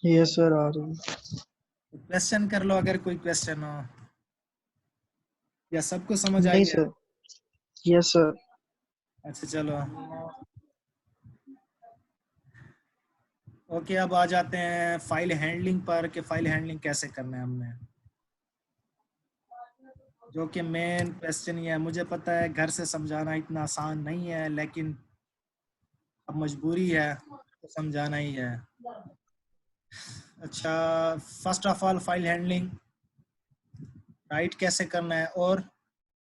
Yes sir आ रही है। Question कर लो अगर कोई क्वेश्चन हो, या सबको समझ आ नहीं गया? सर। Yes sir. अच्छा चलो, ओके अब आ जाते हैं फाइल हैंडलिंग पर कि फाइल हैंडलिंग कैसे करना है हमने, जो कि मेन क्वेश्चन ही है। मुझे पता है घर से समझाना इतना आसान नहीं है, लेकिन अब मजबूरी है तो समझाना ही है। अच्छा, first of all file handling right कैसे करना है और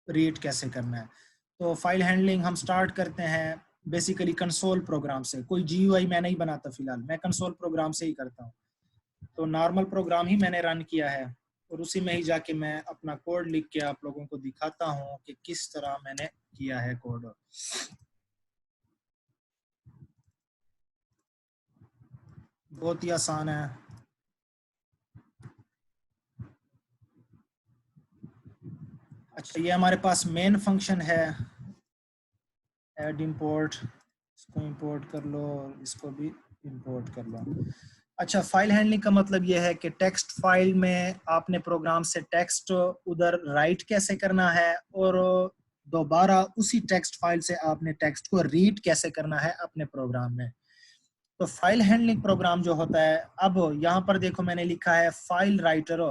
रीड कैसे करना है। तो फाइल हैंडलिंग हम स्टार्ट करते हैं बेसिकली कंसोल प्रोग्राम से। कोई जीयूआई मैं नहीं बनाता, फिलहाल मैं कंसोल प्रोग्राम से ही करता हूँ। तो नॉर्मल प्रोग्राम ही मैंने रन किया है और उसी में ही जाके मैं अपना कोड लिख के आप लोगों को दिखाता हूँ कि किस तरह मैंने किया है कोड। बहुत ही आसान है। अच्छा, ये हमारे पास मेन फंक्शन है ऐड इंपोर्ट, इसको इंपोर्ट कर लो और इसको भी इंपोर्ट कर लो। अच्छा, फाइल हैंडलिंग का मतलब यह है कि टेक्स्ट फाइल में आपने प्रोग्राम से टेक्स्ट उधर राइट कैसे करना है और दोबारा उसी टेक्स्ट फाइल से आपने टेक्स्ट को रीड कैसे करना है अपने प्रोग्राम में। तो फाइल हैंडलिंग प्रोग्राम जो होता है, अब यहाँ पर देखो मैंने लिखा है file writer.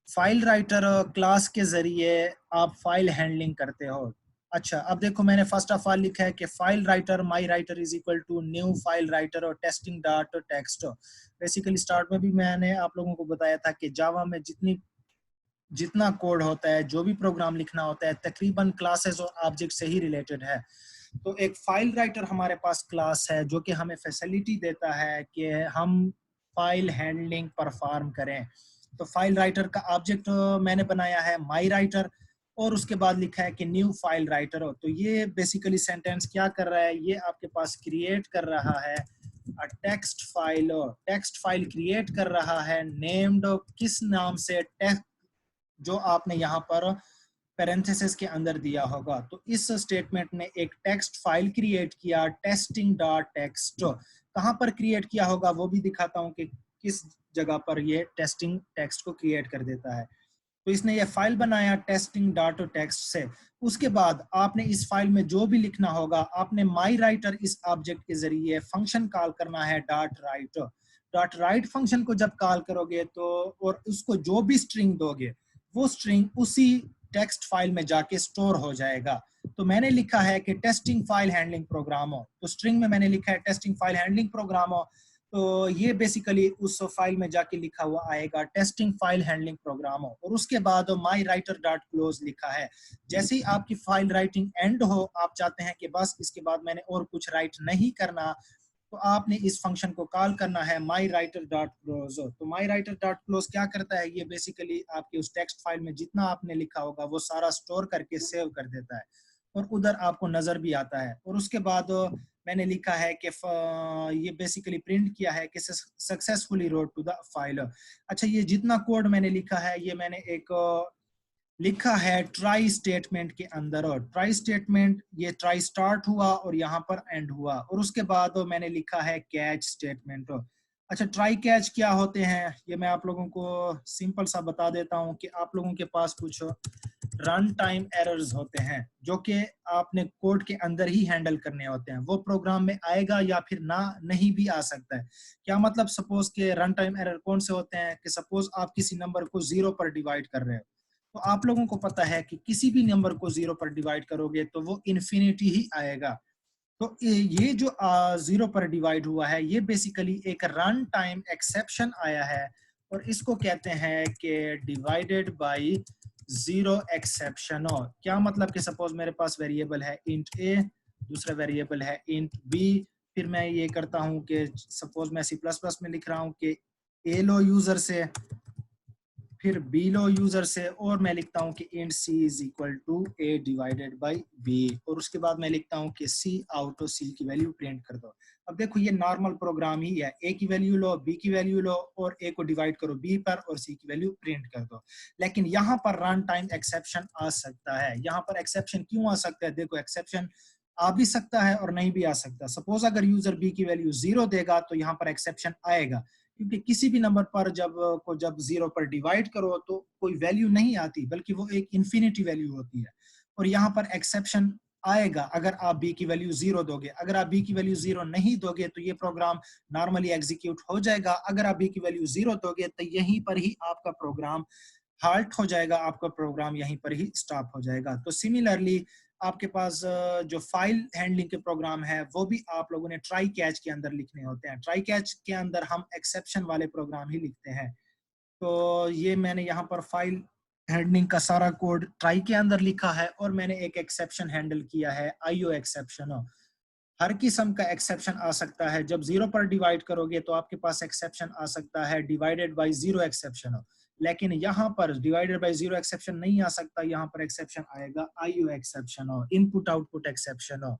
File writer class के जरिए आप फाइल हैंडलिंग करते हो। अच्छा, अब देखो मैंने फर्स्ट ऑफ ऑल लिखा है कि file writer my writer is equal to new file writer और testing dot text. Basically start में भी मैंने आप लोगों को बताया था कि जावा में जितना कोड होता है, जो भी प्रोग्राम लिखना होता है, तकरीबन क्लासेस और ऑब्जेक्ट से ही रिलेटेड है। तो एक फाइल राइटर हमारे पास क्लास है जो कि हमें फैसिलिटी देता है कि हम फाइल हैंडलिंग परफॉर्म करें। तो फाइल राइटर का ऑब्जेक्ट मैंने बनाया है माई राइटर और उसके बाद लिखा है कि न्यू फाइल राइटर हो। तो ये बेसिकली सेंटेंस क्या कर रहा है, ये आपके पास क्रिएट कर रहा है टेक्स्ट फाइल क्रिएट कर रहा है नेम्ड किस नाम से, टेक्स्ट जो आपने यहाँ पर पैरेंथेसिस के अंदर दिया होगा। तो इस स्टेटमेंट ने एक टेक्स्ट फाइल क्रिएट किया टेस्टिंग डॉट टेक्स्ट। कहाँ पर क्रिएट किया होगा वो भी दिखाता हूँ कि किस जगह पर ये टेस्टिंग टेक्स्ट को क्रिएट कर देता है। तो इसने ये फाइल बनाया टेस्टिंग डॉट टेक्स्ट से। उसके बाद आपने इस फाइल में जो भी लिखना होगा, आपने माई राइटर इस ऑब्जेक्ट के जरिए फंक्शन कॉल करना है डॉट राइट फंक्शन को जब कॉल करोगे तो और उसको जो भी स्ट्रिंग दोगे वो स्ट्रिंग उसी टेक्स्ट फाइल में जाके स्टोर हो जाएगा। तो मैंने लिखा है कि टेस्टिंग फाइल हैंडलिंग प्रोग्राम हो, तो स्ट्रिंग में मैंने लिखा है टेस्टिंग फाइल हैंडलिंग प्रोग्राम हो। तो ये बेसिकली उस फाइल में जाके लिखा हुआ आएगा टेस्टिंग फाइल हैंडलिंग प्रोग्राम हो। और उसके बाद माई राइटर डॉट क्लोज लिखा है। जैसे ही आपकी फाइल राइटिंग एंड हो, आप चाहते हैं कि बस इसके बाद मैंने और कुछ राइट नहीं करना, तो आपने इस फंक्शन को कॉल करना है माई राइटर डॉट क्लोज। तो माई राइटर डॉट क्लोज क्या करता है, ये बेसिकली आपके उस टेक्स्ट फाइल में जितना आपने लिखा होगा वो सारा स्टोर करके सेव कर देता है और उधर आपको नजर भी आता है। और उसके बाद मैंने लिखा है कि ये बेसिकली प्रिंट किया है कि successfully wrote to the file. अच्छा, ये जितना कोड मैंने लिखा है ये मैंने एक लिखा है ट्राई स्टेटमेंट के अंदर। और ट्राई स्टेटमेंट, ये ट्राई स्टार्ट हुआ और यहाँ पर एंड हुआ। और उसके बाद मैंने लिखा है कैच स्टेटमेंट। अच्छा, ट्राई कैच क्या होते हैं ये मैं आप लोगों को सिंपल सा बता देता हूँ कि आप लोगों के पास कुछ रन टाइम एरर्स होते हैं जो कि आपने कोड के अंदर ही हैंडल करने होते हैं। वो प्रोग्राम में आएगा या फिर ना नहीं भी आ सकता है। क्या मतलब, सपोज के रन टाइम एरर कौन से होते हैं कि सपोज आप किसी नंबर को 0 पर डिवाइड कर रहे हो, तो आप लोगों को पता है कि किसी भी नंबर को 0 पर डिवाइड करोगे तो वो इन्फिनिटी ही आएगा। तो ये जो 0 पर डिवाइड हुआ है ये बेसिकली एक रन टाइम एक्सेप्शन आया है और इसको कहते हैं कि डिवाइडेड बाय 0 एक्सेप्शन। और क्या मतलब कि सपोज मेरे पास वेरिएबल है इंट ए, दूसरा वेरिएबल है इंट बी, फिर मैं ये करता हूँ कि सपोज मैं C++ में लिख रहा हूँ कि ए लो यूजर से, फिर बी लो यूजर से, और मैं लिखता हूं कि int C is equal to A divided by B, और उसके बाद मैं लिखता हूं कि सी आउट ऑफ सी की वैल्यू प्रिंट कर दो। अब देखो ये नॉर्मल प्रोग्राम ही है, ए की वैल्यू लो, बी की वैल्यू लो और ए को डिवाइड करो बी पर और सी की वैल्यू प्रिंट कर दो। लेकिन यहाँ पर रन टाइम एक्सेप्शन आ सकता है। यहाँ पर एक्सेप्शन क्यों आ सकता है, देखो एक्सेप्शन आ भी सकता है और नहीं भी आ सकता। सपोज अगर यूजर बी की वैल्यू 0 देगा तो यहाँ पर एक्सेप्शन आएगा, क्योंकि किसी भी नंबर पर जब 0 पर डिवाइड करो तो कोई वैल्यू नहीं आती, बल्कि वो एक इन्फिनिटी वैल्यू होती है। और यहाँ पर एक्सेप्शन आएगा अगर आप b की वैल्यू 0 दोगे। अगर आप b की वैल्यू 0 नहीं दोगे तो ये प्रोग्राम नॉर्मली एग्जीक्यूट हो जाएगा। अगर आप b की वैल्यू 0 दोगे तो यहीं पर ही आपका प्रोग्राम हाल्ट हो जाएगा, आपका प्रोग्राम यहीं पर ही स्टॉप हो जाएगा। तो सिमिलरली आपके पास जो फाइल हैंडलिंग के प्रोग्राम है वो भी आप लोगों ने ट्राई कैच के अंदर लिखने होते हैं। ट्राई कैच के अंदर हम एक्सेप्शन वाले प्रोग्राम ही लिखते हैं। तो ये मैंने यहाँ पर फाइल हैंडलिंग का सारा कोड ट्राई के अंदर लिखा है और मैंने एक एक्सेप्शन हैंडल किया है, आईओ एक्सेप्शन। हर किस्म का एक्सेप्शन आ सकता है। जब 0 पर डिवाइड करोगे तो आपके पास एक्सेप्शन आ सकता है डिवाइडेड बाय 0 एक्सेप्शन, लेकिन यहाँ पर डिवाइडेड बाय 0 एक्सेप्शन नहीं आ सकता। यहाँ पर एक्सेप्शन आएगा आईओ एक्सेप्शन हो, इनपुट आउटपुट एक्सेप्शन हो।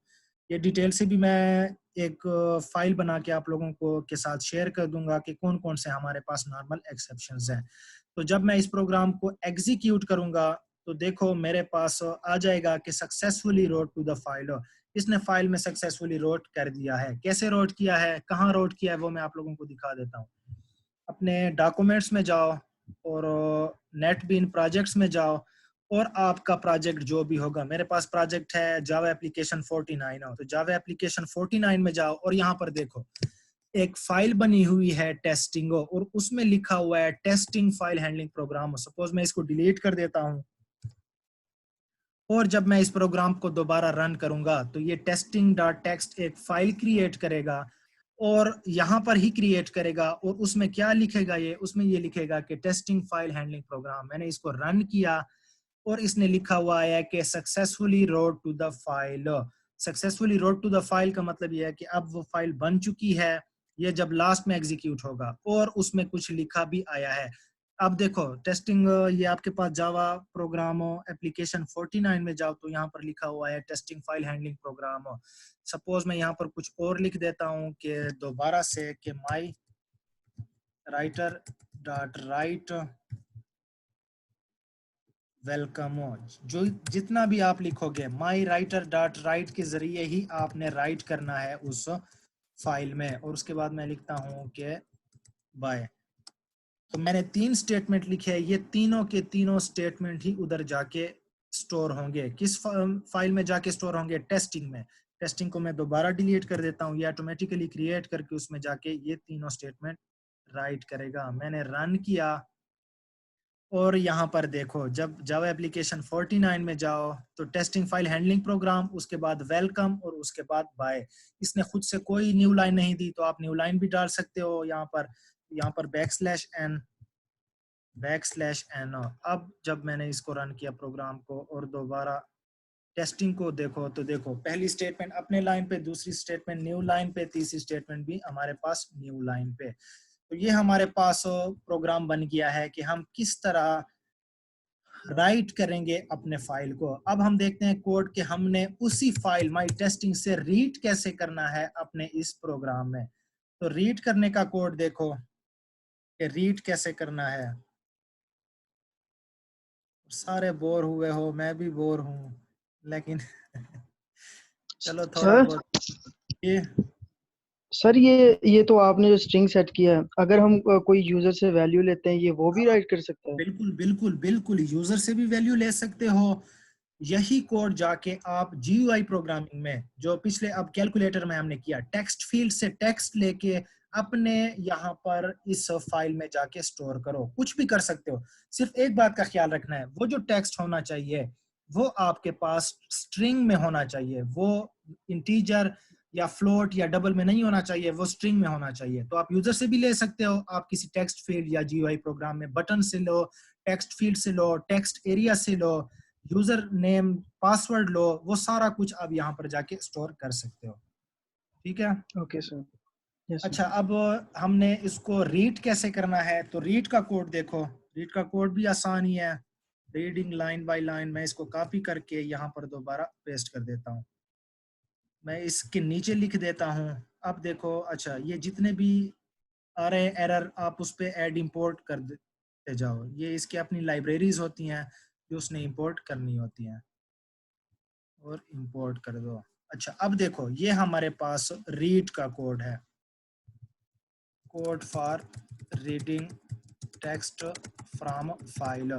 ये डिटेल से भी मैं एक फाइल बना के आप लोगों को के साथ शेयर कर दूंगा कि कौन कौन से हमारे पास नॉर्मल एक्सेप्शंस हैं। तो जब मैं इस प्रोग्राम को एग्जीक्यूट करूंगा तो देखो मेरे पास आ जाएगा कि successfully wrote to the file. इसने फाइल में सक्सेसफुली रोट कर दिया है। कैसे रोट किया है, कहाँ रोट किया है, वो मैं आप लोगों को दिखा देता हूँ। अपने डॉक्यूमेंट्स में जाओ और नेटबीन प्रोजेक्ट्स में जाओ और आपका प्रोजेक्ट जो भी होगा, मेरे पास प्रोजेक्ट है जावा एप्लीकेशन 49 हो, तो जावा एप्लीकेशन 49 में जाओ और यहाँ पर देखो एक फाइल बनी हुई है टेस्टिंग और उसमें लिखा हुआ है testing file handling program. Suppose मैं इसको डिलीट कर देता हूँ और जब मैं इस प्रोग्राम को दोबारा रन करूंगा तो ये टेस्टिंग डॉट टेक्स्ट एक फाइल क्रिएट करेगा और यहाँ पर ही क्रिएट करेगा और उसमें क्या लिखेगा, ये उसमें ये लिखेगा कि टेस्टिंग फाइल हैंडलिंग प्रोग्राम। मैंने इसको रन किया और इसने लिखा हुआ है कि successfully wrote to the file. Successfully wrote to the file का मतलब ये है कि अब वो फाइल बन चुकी है। ये जब लास्ट में एग्जीक्यूट होगा और उसमें कुछ लिखा भी आया है। अब देखो टेस्टिंग, ये आपके पास जावा प्रोग्राम एप्लीकेशन 49 में जाओ तो यहाँ पर लिखा हुआ है testing file handling program. Suppose मैं यहाँ पर कुछ और लिख देता हूँ कि दोबारा से कि माई राइटर डॉट राइट वेलकम। जो जितना भी आप लिखोगे माई राइटर डॉट राइट के जरिए ही आपने राइट करना है उस फाइल में। और उसके बाद मैं लिखता हूँ कि बाय। तो मैंने 3 स्टेटमेंट लिखे हैं, ये तीनों के तीनों स्टेटमेंट ही उधर जाके स्टोर होंगे। किस फाइल में जाके स्टोर होंगे, टेस्टिंग में। टेस्टिंग को मैं दोबारा डिलीट कर देता हूँ, ये ऑटोमेटिकली क्रिएट करके उसमें जाके ये तीनों स्टेटमेंट राइट करेगा। मैंने रन किया और यहाँ पर देखो जब जावा एप्लीकेशन 49 में जाओ तो टेस्टिंग फाइल हैंडलिंग प्रोग्राम, उसके बाद वेलकम और उसके बाद बाय। इसने खुद से कोई न्यू लाइन नहीं दी, तो आप न्यू लाइन भी डाल सकते हो यहाँ पर बैकस्लैश एन। अब जब मैंने इसको रन किया प्रोग्राम को और दोबारा टेस्टिंग को देखो तो देखो पहली स्टेटमेंट अपने लाइन पे, दूसरी स्टेटमेंट न्यू लाइन पे, तीसरी स्टेटमेंट भी हमारे पास न्यू लाइन पे। तो ये हमारे पास प्रोग्राम बन गया है कि हम किस तरह राइट करेंगे अपने फाइल को। अब हम देखते हैं कोड कि हमने उसी फाइल माई टेस्टिंग से रीड कैसे करना है अपने इस प्रोग्राम में। तो रीड करने का कोड देखो कि रीड कैसे करना है। सारे बोर हुए हो, मैं भी बोर हूँ, लेकिन चलो थोड़ा सर बहुत ये सर ये तो आपने जो स्ट्रिंग सेट किया है, अगर हम कोई यूजर से वैल्यू लेते हैं, ये वो भी हाँ, राइट कर सकता है? बिल्कुल बिल्कुल बिल्कुल यूजर से भी वैल्यू ले सकते हो। यही कोड जाके आप जीयूआई प्रोग्रामिंग में, जो पिछले अब कैलकुलेटर में हमने किया, टेक्स्ट फील्ड से टेक्स्ट लेके अपने यहाँ पर इस फाइल में जाके स्टोर करो। कुछ भी कर सकते हो, सिर्फ एक बात का ख्याल रखना है, वो जो टेक्स्ट होना चाहिए वो आपके पास स्ट्रिंग में होना चाहिए। वो इंटीजर या फ्लोट या डबल में नहीं होना चाहिए, वो स्ट्रिंग में होना चाहिए। तो आप यूजर से भी ले सकते हो, आप किसी टेक्स्ट फील्ड या जीयूआई प्रोग्राम में बटन से लो, टेक्स्ट फील्ड से लो, टेक्स्ट एरिया से लो, यूजर नेम पासवर्ड लो, वो सारा कुछ आप यहाँ पर जाके स्टोर कर सकते हो। ठीक है। Okay sir. Yes sir. अच्छा, अब हमने इसको रीड कैसे करना है, तो रीड का कोड देखो। रीड का कोड भी आसान ही है, रीडिंग लाइन बाय लाइन। मैं इसको कॉपी करके यहाँ पर दोबारा पेस्ट कर देता हूँ, मैं इसके नीचे लिख देता हूँ। अब देखो, अच्छा ये जितने भी आ रहे एरर आप उस पर ऐड इंपोर्ट कर देते जाओ। ये इसकी अपनी लाइब्रेरीज होती हैं जो उसने इंपोर्ट करनी होती हैं, और इंपोर्ट कर दो। अच्छा अब देखो ये हमारे पास रीड का कोड है। Code for reading text from file.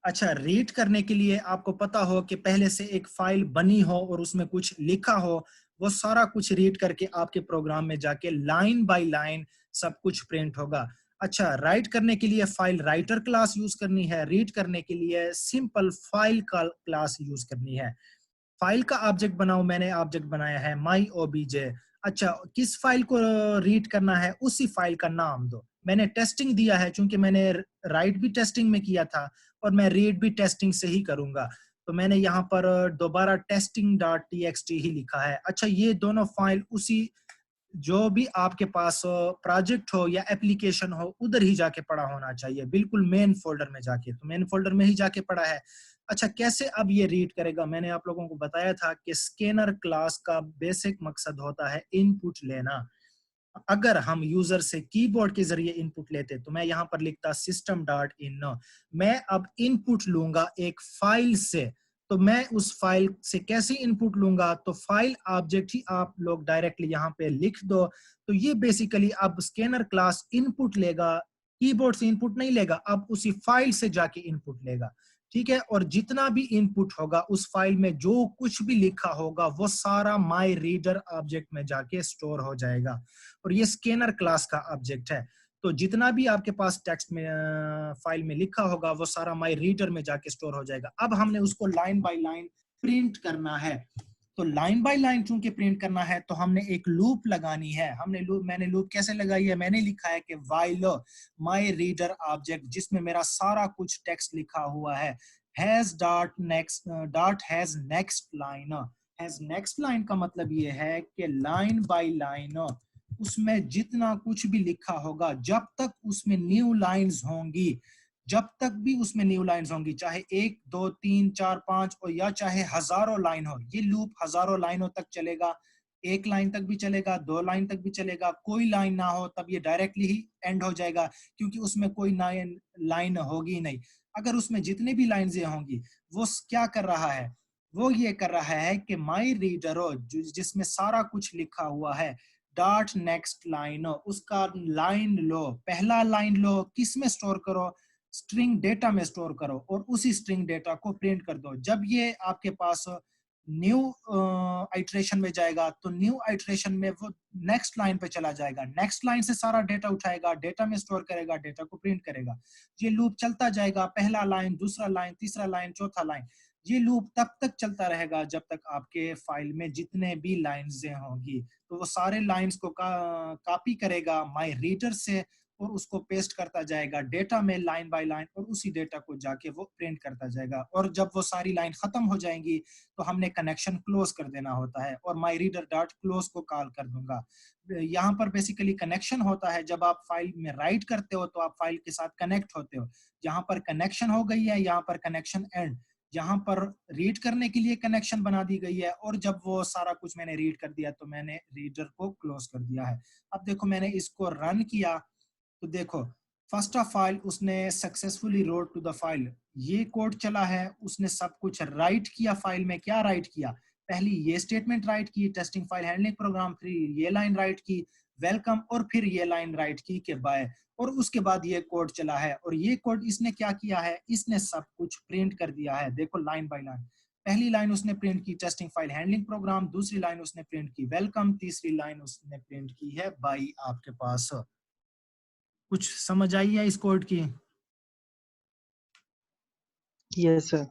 अच्छा, रीड करने के लिए आपको पता हो कि पहले से एक फाइल बनी हो और उसमें कुछ लिखा हो, वो सारा कुछ रीड करके आपके प्रोग्राम में जाके लाइन बाय लाइन सब कुछ प्रिंट होगा। अच्छा, राइट करने के लिए फाइल राइटर क्लास यूज करनी है, रीड करने के लिए सिंपल फाइल का क्लास यूज करनी है। फाइल का ऑब्जेक्ट बनाओ, मैंने ऑब्जेक्ट बनाया है माई ओबीजे। अच्छा, किस फाइल को रीड करना है उसी फाइल का नाम दो। मैंने टेस्टिंग दिया है क्योंकि मैंने राइट भी टेस्टिंग में किया था और मैं रीड भी टेस्टिंग से ही करूंगा, तो मैंने यहाँ पर दोबारा testing.txt ही लिखा है। अच्छा, ये दोनों फाइल उसी जो भी आपके पास प्रोजेक्ट हो या एप्लीकेशन हो उधर ही जाके पड़ा होना चाहिए, बिल्कुल मेन फोल्डर में जाके, तो मेन फोल्डर में ही जाके पड़ा है। अच्छा, कैसे अब ये रीड करेगा? मैंने आप लोगों को बताया था कि स्कैनर क्लास का बेसिक मकसद होता है इनपुट लेना। अगर हम यूजर से कीबोर्ड के जरिए इनपुट लेते तो मैं यहाँ पर लिखता system.in। मैं अब इनपुट लूंगा एक फाइल से, तो मैं उस फाइल से कैसे इनपुट लूंगा? तो फाइल ऑब्जेक्ट ही आप लोग डायरेक्टली यहाँ पे लिख दो। तो ये बेसिकली अब स्कैनर क्लास इनपुट लेगा, कीबोर्ड से इनपुट नहीं लेगा, अब उसी फाइल से जाके इनपुट लेगा। ठीक है, और जितना भी इनपुट होगा उस फाइल में जो कुछ भी लिखा होगा वो सारा माई रीडर ऑब्जेक्ट में जाके स्टोर हो जाएगा, और ये स्कैनर क्लास का ऑब्जेक्ट है। तो जितना भी आपके पास टेक्स्ट में फाइल में लिखा होगा वो सारा माई रीडर में जाके स्टोर हो जाएगा। अब हमने उसको लाइन बाय लाइन प्रिंट करना है। तो लाइन बाय लाइन चूंकि प्रिंट करना है तो हमने एक लूप लगानी है। मैंने लूप कैसे लगाई है? मैंने लिखा है कि व्हाइल माई रीडर ऑब्जेक्ट, जिसमें मेरा सारा कुछ टेक्स्ट लिखा हुआ है, has dot has next line. Has next line का मतलब ये है कि लाइन बाय लाइन उसमें जितना कुछ भी लिखा होगा, जब तक उसमें न्यू लाइंस होंगी, जब तक भी उसमें न्यू लाइंस होंगी, चाहे 1 2 3 4 5 और या चाहे हजारों लाइन हो, ये लूप हजारों लाइनों तक चलेगा। 1 लाइन तक भी चलेगा, 2 लाइन तक भी चलेगा, कोई लाइन ना हो तब ये डायरेक्टली ही एंड हो जाएगा, क्योंकि उसमें कोई लाइन होगी नहीं। अगर उसमें जितने भी लाइंस होंगी, वो क्या कर रहा है? वो ये कर रहा है कि माई रीडर जिसमें सारा कुछ लिखा हुआ है, डॉट नेक्स्ट लाइन, उसका लाइन लो, पहला लाइन लो, किस में स्टोर करो? स्ट्रिंग डेटा में स्टोर करो, और उसी स्ट्रिंग डेटा को प्रिंट कर दो। जब ये आपके पास न्यू आइट्रेशन में जाएगा तो न्यू आइट्रेशन में वो नेक्स्ट लाइन पे चला जाएगा, नेक्स्ट लाइन से सारा डेटा उठाएगा, डेटा में स्टोर करेगा, डेटा को प्रिंट करेगा। ये लूप चलता जाएगा, पहला लाइन, दूसरा लाइन, तीसरा लाइन, चौथा लाइन। ये लूप तब तक चलता रहेगा जब तक आपके फाइल में जितने भी लाइन्स होंगी, तो वो सारे लाइंस को कॉपी करेगा माई रीडर से और उसको पेस्ट करता जाएगा डेटा में लाइन बाय लाइन, और उसी डेटा को जाके वो प्रिंट करता जाएगा। और जब वो सारी लाइन खत्म हो जाएंगी तो हमने कनेक्शन क्लोज कर देना होता है, और माई रीडर डॉट क्लोज को कॉल कर दूंगा। यहाँ पर बेसिकली कनेक्शन होता है, जब आप फाइल में राइट करते हो तो आप फाइल के साथ कनेक्ट होते हो। यहाँ पर कनेक्शन हो गई है, यहाँ पर कनेक्शन एंड, यहाँ पर रीड करने के लिए कनेक्शन बना दी गई है, और जब वो सारा कुछ मैंने रीड कर दिया तो मैंने रीडर को क्लोज कर दिया है। अब देखो, मैंने इसको रन किया तो देखो, फर्स्ट ऑफ ऑल उसने successfully wrote to the file, ये कोड चला है, उसने सब कुछ राइट किया। फाइल में क्या राइट किया? पहली ये स्टेटमेंट राइट की, टेस्टिंग फाइल हैंडलिंग प्रोग्राम, फिर ये लाइन राइट की वेलकम, और फिर ये लाइन राइट की के बाय, और उसके बाद ये कोड चला है। और ये कोड इसने क्या किया है? इसने सब कुछ प्रिंट कर दिया है। देखो लाइन बाय लाइन, पहली लाइन उसने प्रिंट की टेस्टिंग फाइल हैंडलिंग प्रोग्राम, दूसरी लाइन उसने प्रिंट की वेलकम, तीसरी लाइन उसने प्रिंट की है बाय। आपके पास कुछ समझ आई है इस कोड की? Yes sir.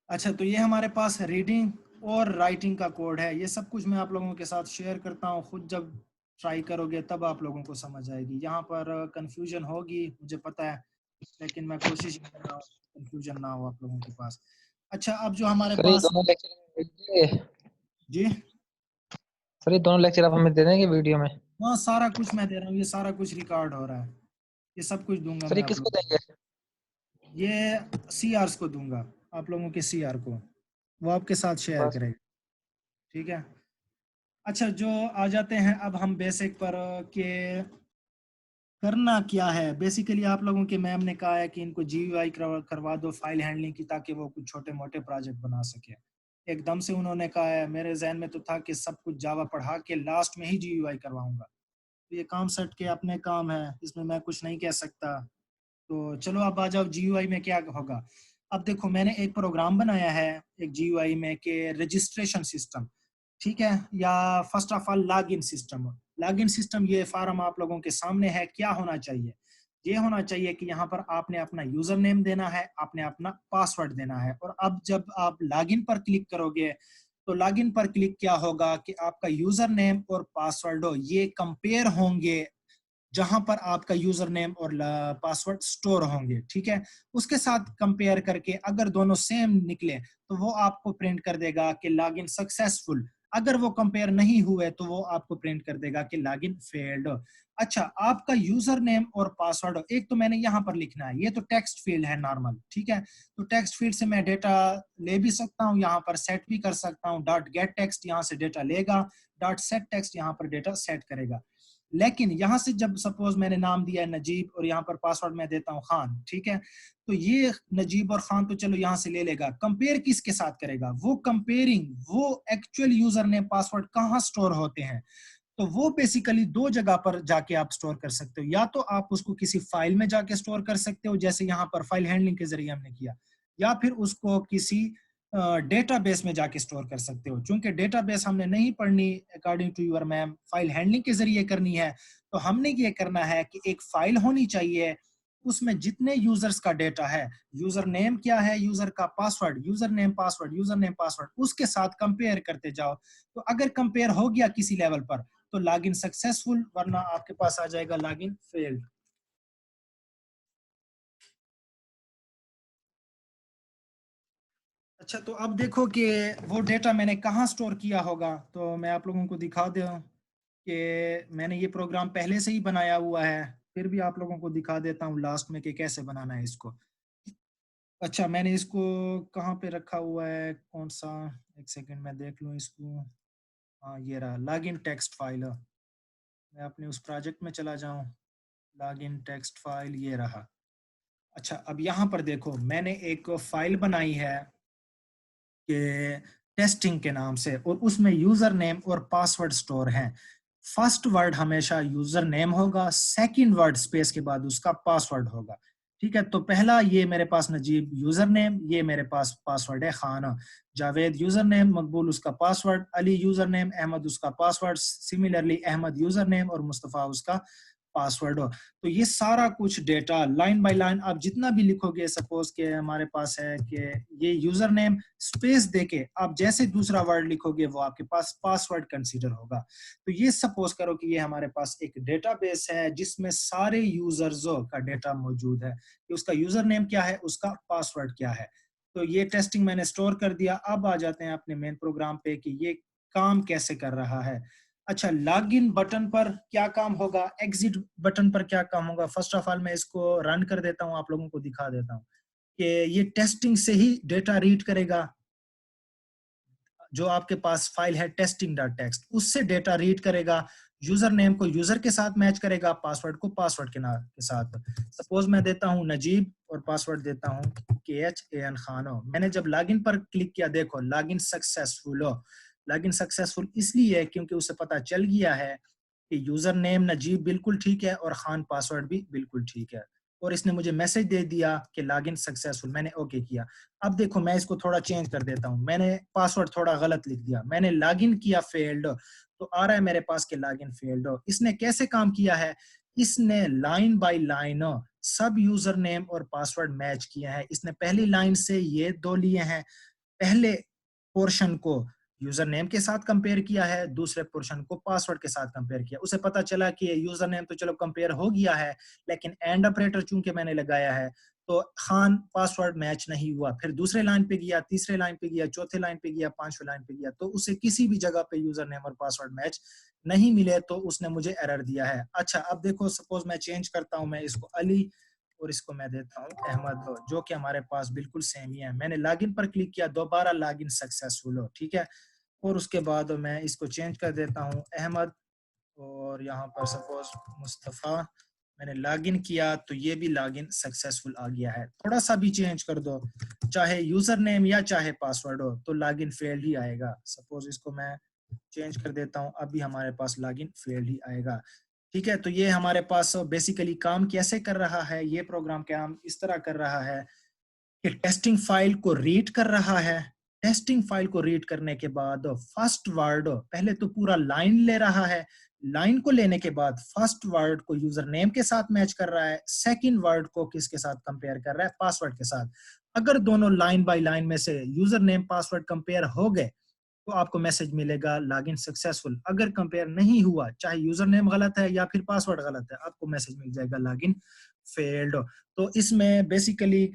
अच्छा, तो ये हमारे पास रीडिंग और राइटिंग का कोड है। ये सब कुछ मैं आप लोगों के साथ शेयर करता हूँ, खुद जब ट्राई करोगे तब आप लोगों को समझ आएगी। यहाँ पर कंफ्यूजन होगी मुझे पता है, लेकिन मैं कोशिश कर रहा हूँ कंफ्यूजन ना हो आप लोगों के पास। अच्छा, अब जो हमारे सर ये पास दोनों लेक्चर जी, सर ये दोनों लेक्चर आप हमें दे देंगे वीडियो में? हाँ सारा कुछ मैं दे रहा हूँ, ये सारा कुछ रिकॉर्ड हो रहा है, ये सब कुछ दूंगा सर मैं ये आप किसको लोगों देंगे? को। ये CRs को दूंगा, आप लोगों के CR को, वो आपके साथ शेयर बस करेगा। ठीक है। अच्छा, जो आ जाते हैं अब हम बेसिक पर के करना क्या है। बेसिकली आप लोगों के मैम ने कहा है कि इनको GUI करवा दो फाइल हैंडलिंग की, ताकि वो कुछ छोटे मोटे प्रोजेक्ट बना सके। एकदम से उन्होंने कहा है, मेरे जहन में तो था कि सब कुछ जावा पढ़ा के लास्ट में ही GUI करवाऊंगा, ये काम सेट के अपने काम है, इसमें मैं कुछ नहीं कह सकता। तो चलो अब आ जाओ GUI में क्या होगा। अब देखो मैंने एक प्रोग्राम बनाया है एक GUI में कि रजिस्ट्रेशन सिस्टम, ठीक है, या first of all login system. Login system ये फार्म आप लोगों के सामने है। क्या होना चाहिए, ये होना चाहिए कि यहाँ पर आपने अपना यूजर नेम देना है, आपने अपना पासवर्ड देना है। और अब जब आप लॉगिन पर क्लिक करोगे तो लॉगिन पर क्लिक क्या होगा कि आपका यूजर नेम और पासवर्ड ये कंपेयर होंगे जहां पर आपका यूजर नेम और पासवर्ड स्टोर होंगे, ठीक है। उसके साथ कंपेयर करके अगर दोनों सेम निकले तो वो आपको प्रिंट कर देगा कि लॉगिन सक्सेसफुल। अगर वो कंपेयर नहीं हुए तो वो आपको प्रिंट कर देगा कि लॉगिन फेल्ड। अच्छा, आपका यूजर नेम और पासवर्ड एक तो मैंने यहाँ पर लिखना है, ये तो टेक्स्ट फील्ड है नॉर्मल, ठीक है। तो टेक्स्ट फील्ड से मैं डेटा ले भी सकता हूँ, यहाँ पर सेट भी कर सकता हूँ। डॉट गेट टेक्स्ट यहाँ से डेटा लेगा, डॉट सेट टेक्स्ट यहाँ पर डेटा सेट करेगा। लेकिन यहां से जब सपोज मैंने नाम दिया है नजीब और यहाँ पर पासवर्ड मैं देता हूँ खान, ठीक है, तो ये नजीब और खान तो चलो यहाँ से ले लेगा। कंपेयर किसके साथ करेगा, वो कंपेयरिंग वो एक्चुअल यूजर नेम पासवर्ड कहाँ स्टोर होते हैं। तो वो बेसिकली दो जगह पर जाके आप स्टोर कर सकते हो। या तो आप उसको किसी फाइल में जाके स्टोर कर सकते हो जैसे यहाँ पर फाइल हैंडलिंग के जरिए हमने किया, या फिर उसको किसी डेटाबेस में जाके स्टोर कर सकते हो। चूंकि डेटाबेस हमने नहीं पढ़नी according to your ma'am, file handling के जरिए करनी है, तो हमने ये करना है कि एक फाइल होनी चाहिए उसमें जितने यूजर्स का डेटा है, यूजर नेम क्या है, यूजर का password, user name password, user name password, उसके साथ कंपेयर करते जाओ। तो अगर कंपेयर हो गया किसी लेवल पर तो लॉगिन सक्सेसफुल, वरना आपके पास आ जाएगा लॉगिन फेल्ड। अच्छा, तो अब देखो कि वो डेटा मैंने कहाँ स्टोर किया होगा। तो मैं आप लोगों को दिखा दूं कि मैंने ये प्रोग्राम पहले से ही बनाया हुआ है, फिर भी आप लोगों को दिखा देता हूँ लास्ट में कि कैसे बनाना है इसको। अच्छा, मैंने इसको कहाँ पे रखा हुआ है, कौन सा, एक सेकंड मैं देख लूँ इसको। हाँ, ये रहा लॉगिन टेक्स्ट फाइल। मैं अपने उस प्रोजेक्ट में चला जाऊँ, लॉगिन टेक्स्ट फाइल ये रहा। अच्छा, अब यहाँ पर देखो मैंने एक फाइल बनाई है के टेस्टिंग के नाम से, और उसमें यूजर नेम और पासवर्ड स्टोर हैं। फर्स्ट वर्ड हमेशा यूजर नेम होगा, सेकंड वर्ड स्पेस के बाद उसका पासवर्ड होगा, ठीक है। तो पहला ये मेरे पास नजीब यूजर नेम, ये मेरे पास पासवर्ड है खाना, जावेद यूजर नेम, मकबूल उसका password, Ali user name, Ahmed उसका password, similarly Ahmed user name और मुस्तफा उसका पासवर्ड हो। तो ये सारा कुछ डेटा लाइन बाय लाइन आप जितना भी लिखोगे, सपोज के हमारे पास है कि ये यूजर नेम स्पेस देके आप जैसे दूसरा वर्ड लिखोगे वो आपके पास पासवर्ड कंसीडर होगा। तो ये सपोज करो कि ये हमारे पास एक डेटाबेस है जिसमें सारे यूजर्स का डेटा मौजूद है कि उसका यूजर नेम क्या है, उसका पासवर्ड क्या है। तो ये टेस्टिंग मैंने स्टोर कर दिया। अब आ जाते हैं अपने मेन प्रोग्राम पे कि ये काम कैसे कर रहा है। अच्छा, लॉगिन बटन पर क्या काम होगा, एग्जिट बटन पर क्या काम होगा। फर्स्ट ऑफ ऑल मैं इसको रन कर देता हूं, आप लोगों को दिखा देता हूं कि ये टेस्टिंग से ही डेटा रीड करेगा। जो आपके पास फाइल है testing.txt, उससे डेटा रीड करेगा, यूजर नेम को यूजर के साथ मैच करेगा, पासवर्ड को पासवर्ड के साथ। सपोज मैं देता हूं नजीब और पासवर्ड देता हूं KHAN खानो। मैंने जब लॉगिन पर क्लिक किया, देखो लॉगिन सक्सेसफुल हो। लॉगिन सक्सेसफुल इसलिए क्योंकि उसे पता चल गया है कि यूजर नेम नजीब बिल्कुल ठीक है और खान पासवर्ड भी बिल्कुल ठीक है, और इसने मुझे मैसेज दे दिया कि लॉगिन सक्सेसफुल। मैंने ओके किया। अब देखो मैं इसको थोड़ा चेंज कर देता हूँ, मैंने पासवर्ड थोड़ा गलत लिख दिया, मैंने लॉगिन किया फेल्ड, तो आ रहा है मेरे पास के लॉगिन फेल्ड। इसने कैसे काम किया है, इसने लाइन बाय लाइन सब यूजर नेम और पासवर्ड मैच किया है। इसने पहली लाइन से ये दो लिए हैं, पहले पोर्शन को यूजर नेम के साथ कंपेयर किया है, दूसरे पोर्शन को पासवर्ड के साथ कंपेयर किया। उसे पता चला कि यूजर नेम तो चलो कंपेयर हो गया है, लेकिन एंड ऑपरेटर चूंकि मैंने लगाया है तो खान पासवर्ड मैच नहीं हुआ। फिर दूसरे लाइन पे गया, तीसरे लाइन पे गया, चौथे लाइन पे गया, पांचवें लाइन पे गया, तो उसे किसी भी जगह पे यूजर नेम और पासवर्ड मैच नहीं मिले, तो उसने मुझे एरर दिया है। अच्छा, अब देखो सपोज मैं चेंज करता हूं, मैं इसको अली और इसको मैं देता हूँ अहमद, जो कि हमारे पास बिल्कुल सेम ही है। मैंने लॉगिन पर क्लिक किया, दोबारा लॉगिन सक्सेसफुल हो, ठीक है। और उसके बाद मैं इसको चेंज कर देता हूँ अहमद, और यहाँ पर सपोज मुस्तफ़ा। मैंने लॉगिन किया तो ये भी लॉगिन सक्सेसफुल आ गया है। थोड़ा सा भी चेंज कर दो, चाहे यूजर नेम या चाहे पासवर्ड हो, तो लॉगिन फेल्ड ही आएगा। सपोज इसको मैं चेंज कर देता हूँ, अभी हमारे पास लॉगिन फेल्ड ही आएगा, ठीक है, तो ये हमारे पास बेसिकली काम कैसे कर रहा है, ये प्रोग्राम काम इस तरह कर रहा है कि टेस्टिंग फाइल को रीड कर रहा है। टेस्टिंग फाइल को रीड करने के बाद फर्स्ट वर्ड पहले तो पूरा लाइन ले रहा है, लाइन को लेने के बाद फर्स्ट वर्ड को यूजर नेम के साथ मैच कर रहा है, सेकंड वर्ड को किसके साथ कंपेयर कर रहा है, पासवर्ड के साथ। अगर दोनों लाइन बाय लाइन में से यूजर नेम पासवर्ड कंपेयर हो गए तो आपको मैसेज मिलेगा लॉगिन सक्सेसफुल। अगर कंपेयर नहीं हुआ, चाहे यूजर नेम गलत है या फिर पासवर्ड गलत है, आपको मैसेज मिल जाएगा लॉगिन फेल्ड। तो इसमें बेसिकली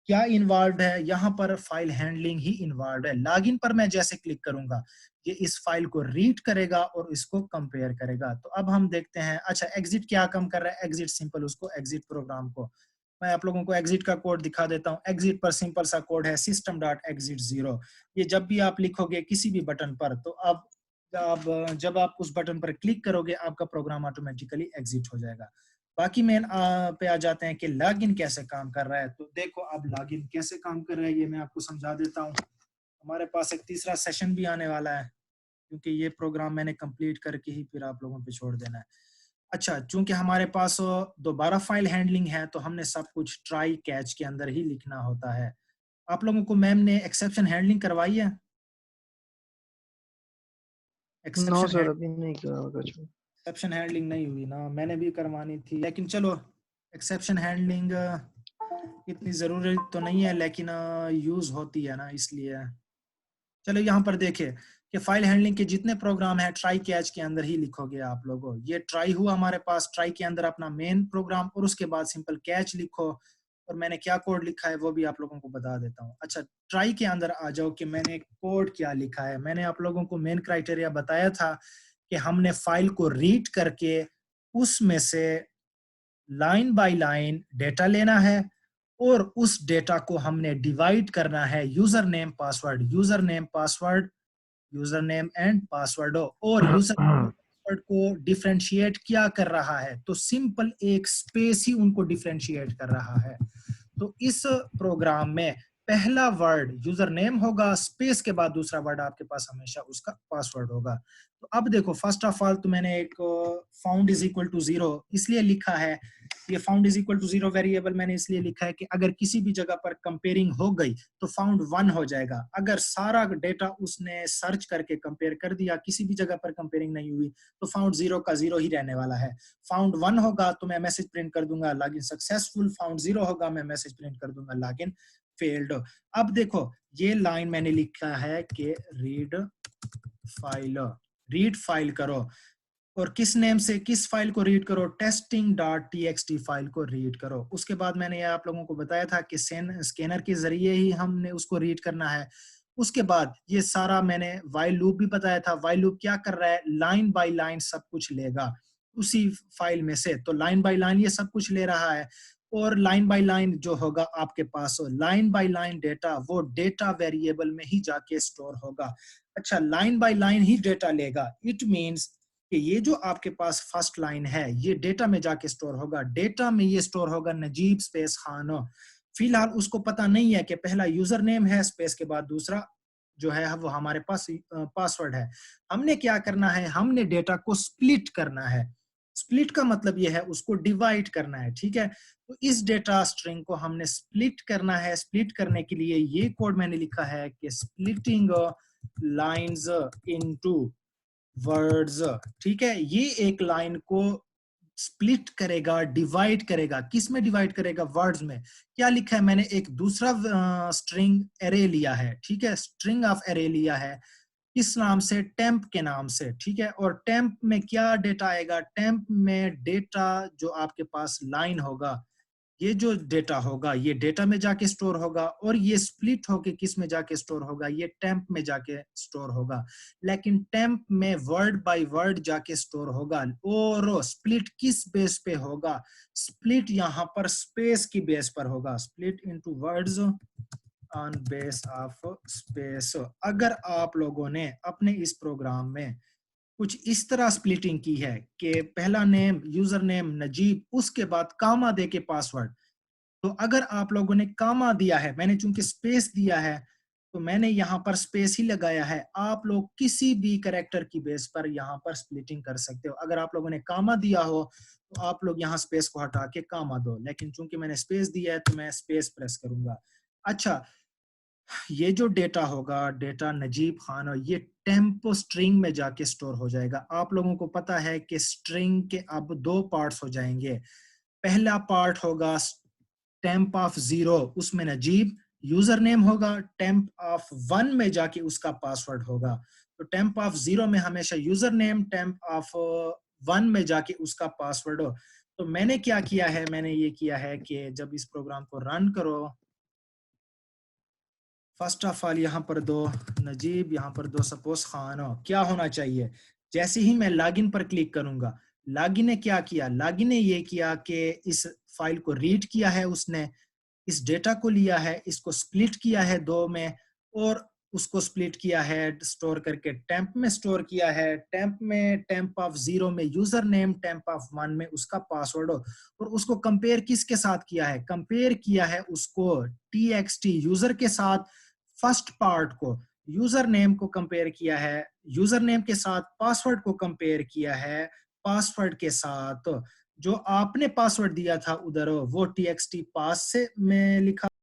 क्या इन्वॉल्व है, यहाँ पर फाइल हैंडलिंग ही इन्वॉल्व है। लॉगिन पर मैं जैसे क्लिक करूंगा ये इस फाइल को रीड करेगा और इसको कंपेयर करेगा। तो अब हम देखते हैं, अच्छा एग्जिट क्या काम कर रहा है, एग्जिट सिंपल उसको एग्जिट प्रोग्राम को मैं आप लोगों को एग्जिट का कोड दिखा देता हूँ। एग्जिट पर सिंपल सा कोड है system.exit 0। ये जब भी आप लिखोगे किसी भी बटन पर तो अब जब आप उस बटन पर क्लिक करोगे आपका प्रोग्राम ऑटोमेटिकली एग्जिट हो जाएगा। बाकी मेन पे आ जाते हैं कि लॉगिन कैसे काम कर रहा है। तो देखो अब लॉगिन कैसे काम कर रहा है ये मैं आपको समझा देता हूँ। हमारे पास एक तीसरा सेशन भी आने वाला है क्योंकि ये प्रोग्राम मैंने कंप्लीट करके ही फिर आप लोगों पे छोड़ देना है। अच्छा, चूंकि हमारे पास दोबारा फाइल हैंडलिंग है तो हमने सब कुछ ट्राई कैच के अंदर ही लिखना होता है। आप लोगों को मैम ने एक्सेप्शन हैंडलिंग करवाई है? नो सर, अभी नहीं किया होगा। एक्सेप्शन हैंडलिंग नहीं हुई ना, मैंने भी करवानी थी, लेकिन चलो एक्सेप्शन हैंडलिंग इतनी जरूरी तो नहीं है लेकिन यूज होती है ना, इसलिए चलो यहाँ पर देखिए कि फाइल हैंडलिंग के जितने प्रोग्राम है ट्राई कैच के अंदर ही लिखोगे आप लोगों। ये ट्राई हुआ हमारे पास, ट्राई के अंदर अपना मेन प्रोग्राम और उसके बाद सिंपल कैच लिखो। और मैंने क्या कोड लिखा है वो भी आप लोगों को बता देता हूँ। अच्छा, ट्राई के अंदर आ जाओ कि मैंने कोड क्या लिखा है। मैंने आप लोगों को मेन क्राइटेरिया बताया था कि हमने फाइल को रीड करके उसमें से लाइन बाय लाइन डेटा लेना है और उस डेटा को हमने डिवाइड करना है user name password, user name password, user name and password. और यूजर पासवर्ड को डिफरेंशिएट क्या कर रहा है, तो सिंपल एक स्पेस ही उनको डिफरेंशिएट कर रहा है। तो इस प्रोग्राम में पहला वर्ड यूजर नेम होगा, स्पेस के बाद दूसरा वर्ड आपके पास हमेशा उसका पासवर्ड होगा। तो अब देखो फर्स्ट ऑफ ऑल तो मैंने एक फाउंड इज इक्वल टू 0 इसलिए लिखा है। ये found is equal to 0 variable मैंने इसलिए लिखा है कि अगर किसी भी जगह पर कंपेयरिंग हो गई तो फाउंड 1 हो जाएगा। अगर सारा डेटा उसने सर्च करके कंपेयर कर दिया, किसी भी जगह पर कंपेयरिंग नहीं हुई, तो फाउंड 0 का 0 ही रहने वाला है। फाउंड 1 होगा तो मैं मैसेज प्रिंट कर दूंगा लॉगिन सक्सेसफुल, फाउंड 0 होगा मैं मैसेज प्रिंट कर दूंगा लॉगिन फेल्ड। अब देखो ये लाइन मैंने लिखा है कि रीड फाइल करो, और किस नेम से किस फाइल को रीड करो, testing.txt फाइल को रीड करो। उसके बाद मैंने ये आप लोगों को बताया था कि स्कैनर के जरिए ही हमने उसको रीड करना है। उसके बाद ये सारा मैंने व्हाइल लूप भी बताया था। व्हाइल लूप क्या कर रहा है, लाइन बाय लाइन सब कुछ लेगा उसी फाइल में से। तो लाइन बाय लाइन ये सब कुछ ले रहा है और लाइन बाय लाइन जो होगा आपके पास लाइन बाय लाइन डेटा, वो डेटा वेरिएबल में ही जाके स्टोर होगा। अच्छा, line by line he data लेगा, इट मींस कि ये जो आपके पास फर्स्ट लाइन है ये डेटा में जाके स्टोर होगा। डेटा में ये स्टोर होगा नजीब स्पेस खान। फिलहाल उसको पता नहीं है कि पहला यूजर नेम है, स्पेस के बाद दूसरा जो है वो हमारे पास पासवर्ड है। हमने क्या करना है, हमने डेटा को स्प्लिट करना है। स्प्लिट का मतलब ये है उसको डिवाइड करना है, ठीक है। तो इस डेटा स्ट्रिंग को हमने स्प्लिट करना है। स्प्लिट करने के लिए ये कोड मैंने लिखा है कि स्प्लिटिंग लाइंस इनटू वर्ड्स, ठीक है। ये एक लाइन को स्प्लिट करेगा, डिवाइड करेगा। किस में डिवाइड करेगा, वर्ड्स में। क्या लिखा है, मैंने एक दूसरा स्ट्रिंग एरे लिया है, ठीक है, स्ट्रिंग ऑफ एरे लिया है। किस नाम से, टेम्प के नाम से, ठीक है। और टेम्प में क्या डेटा आएगा, टेम्प में डेटा जो आपके पास लाइन होगा, ये जो डेटा होगा ये डेटा में जाके स्टोर होगा, और ये स्प्लिट होके किस में जाके स्टोर होगा, ये टेम्प में जाके स्टोर होगा। लेकिन टेम्प में वर्ड बाय वर्ड जाके स्टोर होगा। और स्प्लिट किस बेस पे होगा, स्प्लिट यहाँ पर स्पेस की बेस पर होगा। Split into words on base of space. अगर आप लोगों ने अपने इस प्रोग्राम में कुछ इस तरह स्प्लिटिंग की है कि पहला नेम यूजर नेम नजीब, उसके बाद कामा दे के पासवर्ड, तो अगर आप लोगों ने कामा दिया है, मैंने चूंकि स्पेस दिया है तो मैंने यहाँ पर स्पेस ही लगाया है। आप लोग किसी भी कैरेक्टर की बेस पर यहाँ पर स्प्लिटिंग कर सकते हो। अगर आप लोगों ने कामा दिया हो तो आप लोग यहाँ स्पेस को हटा के कामा दो, लेकिन चूंकि मैंने स्पेस दिया है तो मैं स्पेस प्रेस करूंगा। अच्छा, ये जो डेटा होगा, डेटा नजीब खान, और ये टेम्प स्ट्रिंग में जाके स्टोर हो जाएगा। आप लोगों को पता है कि स्ट्रिंग के अब 2 पार्ट्स हो जाएंगे। पहला पार्ट होगा टेम्प ऑफ 0, उसमें नजीब यूजर नेम होगा। टेम्प ऑफ 1 में जाके उसका पासवर्ड होगा। तो टेम्प ऑफ 0 में हमेशा यूजर नेम, टेम्प ऑफ 1 में जाके उसका पासवर्ड हो। तो मैंने क्या किया है, मैंने ये किया है कि जब इस प्रोग्राम को रन करो, फर्स्ट ऑफ ऑल यहाँ पर दो नजीब, यहाँ पर दो सपोज खान हो। क्या होना चाहिए, जैसे ही मैं लॉगिन पर क्लिक करूंगा, लॉगिन ने क्या किया, लॉगिन ने ये किया कि इस फाइल को रीड किया है, उसने इस डेटा को लिया है, इसको स्प्लिट किया है 2 में, और उसको स्प्लिट किया है, स्टोर करके टेम्प में स्टोर किया है। टेम्प में टेम्प ऑफ 0 में यूजर नेम, टेम्प ऑफ 1 में उसका पासवर्ड हो। और उसको कंपेयर किसके साथ किया है, कंपेयर किया है उसको txt यूजर के साथ। फर्स्ट पार्ट को यूजर नेम को कंपेयर किया है, यूजर नेम के साथ पासवर्ड को कंपेयर किया है, पासवर्ड के साथ जो आपने पासवर्ड दिया था उधर वो txt पास से में लिखा